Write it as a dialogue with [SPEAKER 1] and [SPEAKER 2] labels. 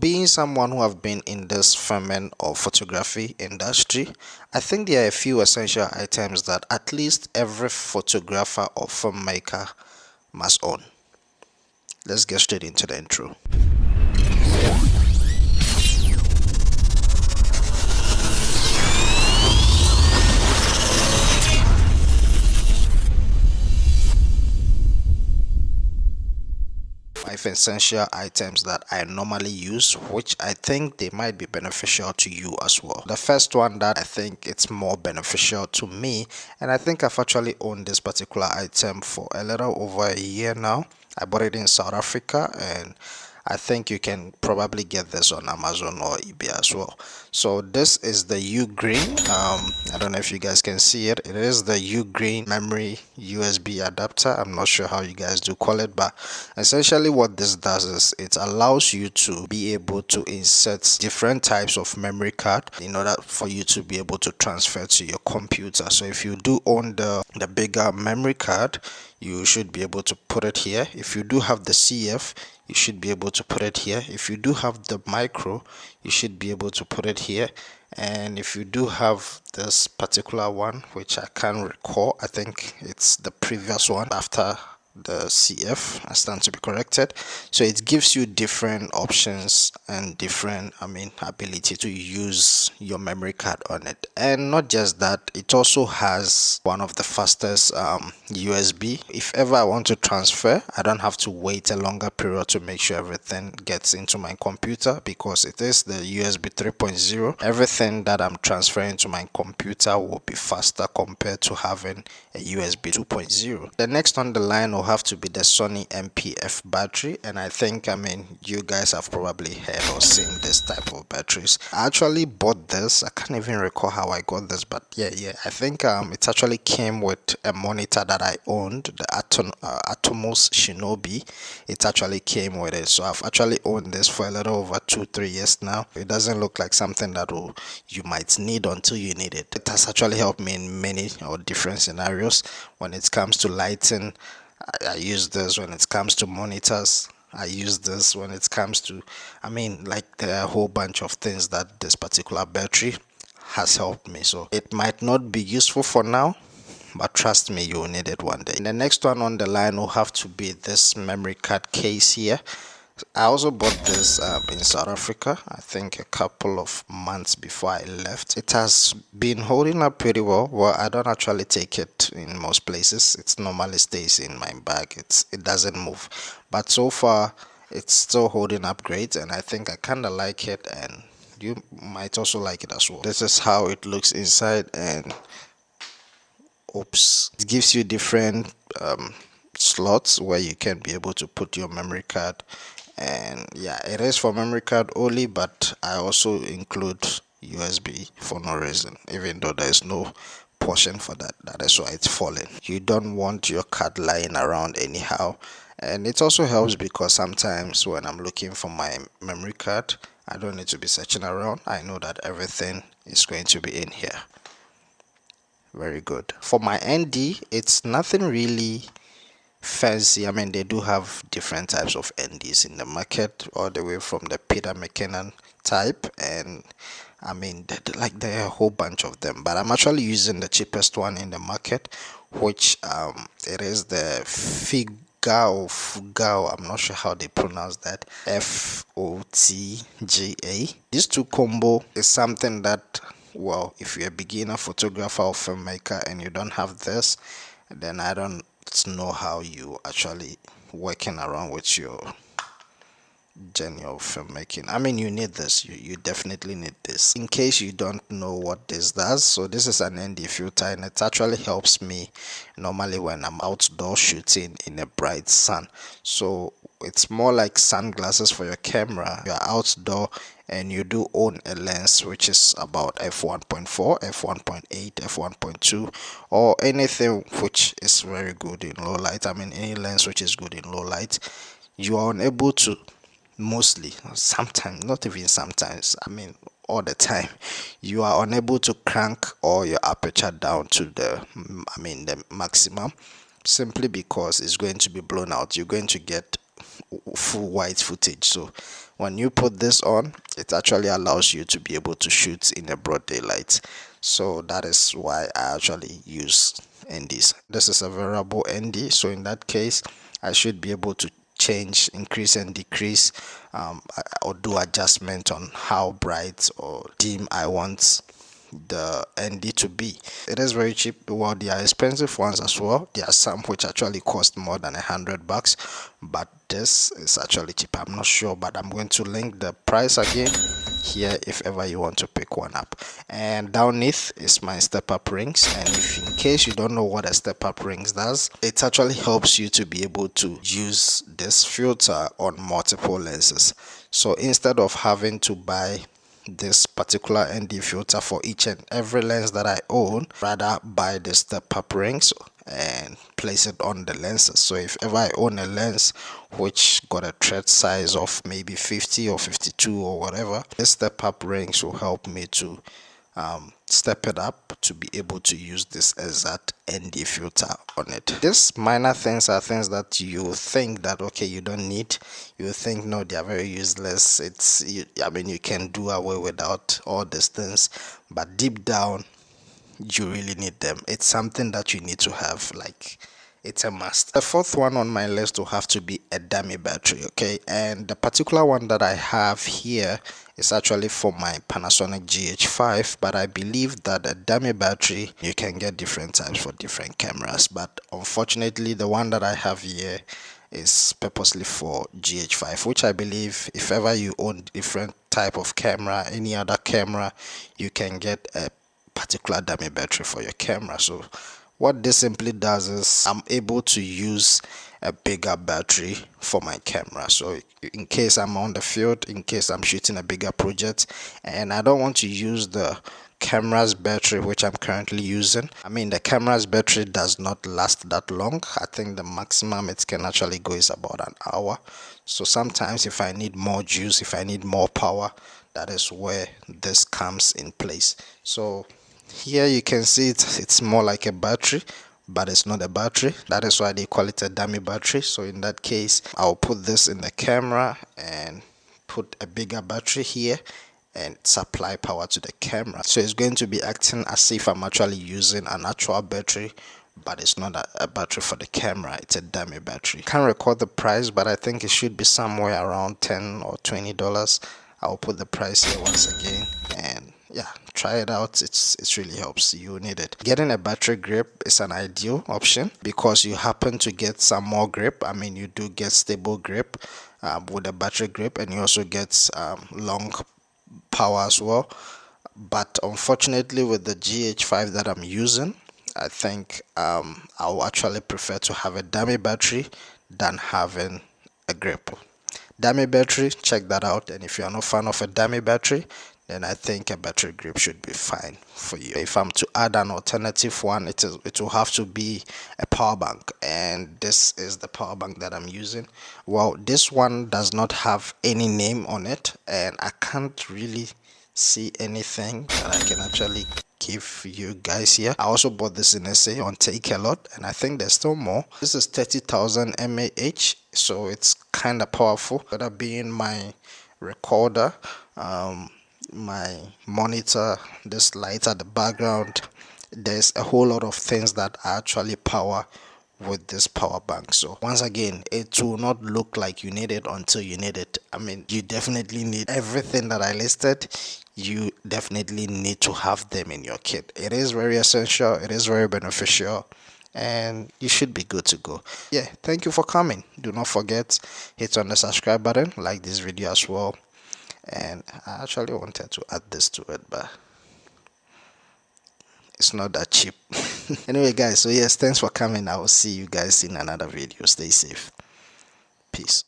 [SPEAKER 1] Being someone who have been in this filming or photography industry, I think there are a few essential items that at least every photographer or filmmaker must own. Let's get straight into the intro. Five essential items that I normally use, which I think they might be beneficial to you as well. The first one that I think it's more beneficial to me, and I think I've actually owned this particular item for a little over a year now. I bought it in South Africa, and I think you can probably get this on Amazon or eBay as well. So this is the U Green. I don't know if you guys can see it. It is the U Green memory USB adapter. I'm not sure how you guys do call it, but essentially what this does is it allows you to be able to insert different types of memory card in order for you to be able to transfer to your computer. So if you do own the bigger memory card, you should be able to put it here. If you do have the CF, you should be able to put it here. If you do have the micro, you should be able to put it here. And if you do have this particular one, which I can't recall, I think it's the previous one after the CF, I stand to be corrected. So it gives you different options and different ability to use your memory card on it. And not just that, it also has one of the fastest USB. If ever I want to transfer, I don't have to wait a longer period to make sure everything gets into my computer, because it is the USB 3.0. Everything that I'm transferring to my computer will be faster compared to having a USB 2.0. The next on the line will have to be the Sony MPF battery, and I think you guys have probably heard or seen this type of batteries. I actually bought this. I can't even recall how I got this, but yeah, I think it actually came with a monitor that I owned, the Atomos Shinobi. It actually came with it, so I've actually owned this for a little over 2-3 years now. It doesn't look like something that you might need until you need it. It has actually helped me in many or different scenarios. When it comes to lighting, I use this. When it comes to monitors, I use this. When it comes to there are a whole bunch of things that this particular battery has helped me. So it might not be useful for now, but trust me, you will need it one day. The next one on the line will have to be this memory card case here. I also bought this in South Africa, I think a couple of months before I left. It has been holding up pretty well. Well, I don't actually take it in most places. It normally stays in my bag. It doesn't move. But so far, it's still holding up great, and I think I kind of like it, and you might also like it as well. This is how it looks inside, and it gives you different slots where you can be able to put your memory card. And yeah, it is for memory card only, but I also include USB for no reason, even though there is no portion for that. That is why it's falling. You don't want your card lying around anyhow. And it also helps because sometimes when I'm looking for my memory card, I don't need to be searching around. I know that everything is going to be in here. Very good. For my ND, it's nothing really fancy. They do have different types of NDs in the market, all the way from the Peter McKinnon type, and there are a whole bunch of them, but I'm actually using the cheapest one in the market, which it is the Fugao. I'm not sure how they pronounce that. FOTGA. This two combo is something that, well, if you're a beginner photographer or filmmaker and you don't have this, then I don't know how you actually working around with your journey of filmmaking. You need this. You definitely need this. In case you don't know what this does, so this is an ND filter, and it actually helps me normally when I'm outdoor shooting in a bright sun. So it's more like sunglasses for your camera. You're outdoor and you do own a lens which is about f1.4, f1.8, f1.2, or anything which is very good in low light. Any lens which is good in low light, you are unable to, mostly, sometimes, not even sometimes, all the time, you are unable to crank all your aperture down to the maximum, simply because it's going to be blown out. You're going to get full white footage. So when you put this on, it actually allows you to be able to shoot in a broad daylight. So that is why I actually use NDs. This is a variable ND, so in that case I should be able to change, increase and decrease, or do adjustment on how bright or dim I want the ND to be. It is very cheap. Well, there are expensive ones as well. There are some which actually cost more than $100, but this is actually cheap. I'm not sure, but I'm going to link the price again here if ever you want to pick one up. And downneath is my step up rings, and if in case you don't know what a step up rings does, it actually helps you to be able to use this filter on multiple lenses. So instead of having to buy this particular ND filter for each and every lens that I own, rather buy the step up rings and place it on the lenses. So if ever I own a lens which got a thread size of maybe 50 or 52 or whatever, this step up rings will help me to step it up to be able to use this exact ND filter on it. These minor things are things that you think that okay, you don't need. You think no, they are very useless. I mean, you can do away without all these things, but deep down you really need them. It's something that you need to have, like it's a must. The fourth one on my list will have to be a dummy battery, okay? And the particular one that I have here is actually for my Panasonic GH5, but I believe that a dummy battery, you can get different types for different cameras, but unfortunately the one that I have here is purposely for GH5, which I believe if ever you own different type of camera, any other camera, you can get a particular dummy battery for your camera. So what this simply does is I'm able to use a bigger battery for my camera. So in case I'm on the field, in case I'm shooting a bigger project and I don't want to use the camera's battery which I'm currently using, I mean the camera's battery does not last that long. I think the maximum it can actually go is about an hour. So sometimes if I need more juice, if I need more power, that is where this comes in place. So here you can see it's more like a battery, but it's not a battery. That is why they call it a dummy battery. So in that case, I'll put this in the camera and put a bigger battery here and supply power to the camera. So it's going to be acting as if I'm actually using an actual battery, but it's not a battery for the camera. It's a dummy battery. Can't record the price, but I think it should be somewhere around $10 or $20. I'll put the price here once again, and yeah, try it out. It really helps. You need it. Getting a battery grip is an ideal option because you happen to get some more grip. I mean, you do get stable grip with a battery grip, and you also get long power as well. But unfortunately with the GH5 that I'm using, I think I'll actually prefer to have a dummy battery than having a grip. Dummy battery, check that out. And if you're not a fan of a dummy battery, then I think a battery grip should be fine for you. If I'm to add an alternative one, it will have to be a power bank, and this is the power bank that I'm using. Well, this one does not have any name on it, and I can't really see anything that I can actually give you guys here. I also bought this in SA on Take A Lot, and I think there's still more. This is 30,000 mAh, so it's kind of powerful. That being my recorder, my monitor, this light at the background, there's a whole lot of things that are actually power with this power bank. So once again, it will not look like you need it until you need it. I mean, you definitely need everything that I listed. You definitely need to have them in your kit. It is very essential, it is very beneficial, and you should be good to go. Yeah, thank you for coming. Do not forget, hit on the subscribe button, like this video as well. And I actually wanted to add this to it, but it's not that cheap. Anyway guys, so yes, thanks for coming. I will see you guys in another video. Stay safe. Peace.